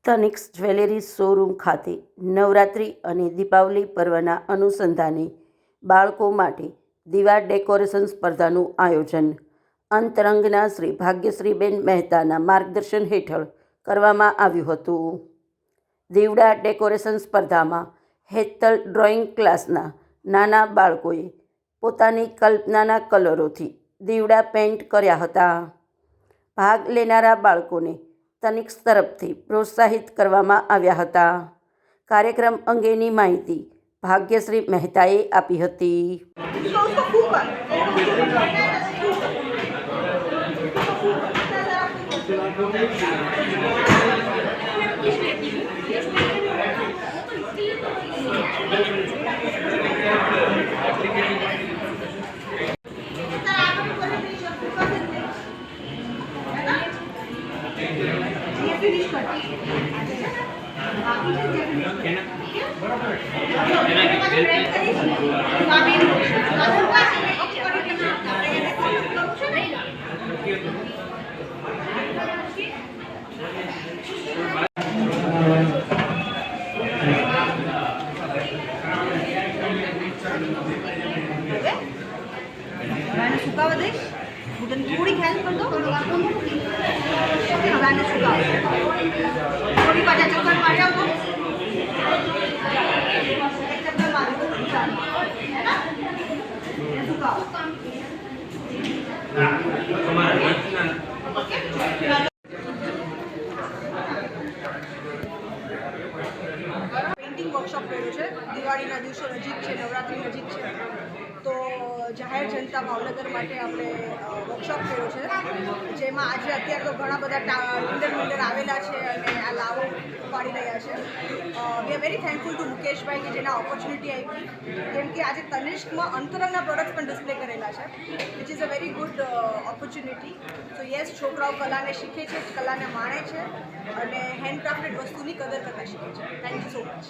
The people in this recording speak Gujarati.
તનિષ્ક જ્વેલરી શોરૂમ ખાતે નવરાત્રિ અને દીપાવલી પર્વના અનુસંધાને બાળકો માટે દીવા ડેકોરેશન સ્પર્ધાનું આયોજન અંતરંગના શ્રી ભાગ્યશ્રીબેન મહેતાના માર્ગદર્શન હેઠળ કરવામાં આવ્યું હતું. દીવડા ડેકોરેશન સ્પર્ધામાં હેતલ ડ્રોઈંગ ક્લાસના નાના બાળકોએ પોતાની કલ્પનાના કલરોથી દીવડા પેઇન્ટ કર્યા હતા. ભાગ લેનારા બાળકોને તનિષ્ક તરફથી પ્રોત્સાહિત કરવામાં આવ્યા હતા. કાર્યક્રમ અંગેની માહિતી ભાગ્યશ્રી મહેતાએ આપી હતી. मैंने सुखावा दे मुझे थोड़ी हेल्प कर दो मैंने सुखावा थोड़ी बजा चक्कर मार जाओ एक चक्कर मार दो है ना सुखावा पेंटिंग वर्कशॉप કર્યો છે. દિવાળીના દિવસો નજીક છે, નવરાત્રી નજીક છે, તો જાહેર જનતા ભાવનગર માટે આપણે વર્કશોપ કર્યો છે, જેમાં આજે અત્યારે તો ઘણા બધા ટેન્ડર આવેલા છે અને આ લાવો પાડી રહ્યા છે. We are very thankful to Mukeshbhai કે જેને ઓપોર્ચ્યુનિટી આપી, કેમ કે આજે તનિષ્કમાં અંતરંગના પ્રોડક્ટ્સ પણ ડિસ્પ્લે કરેલા છે, which is a very good opportunity. So yes, છોકરાઓ કલાને શીખે છે, કલાને માણે છે અને હેન્ડક્રાફ્ટેડ વસ્તુની કદર કરતા શીખે છે. Thank you so much.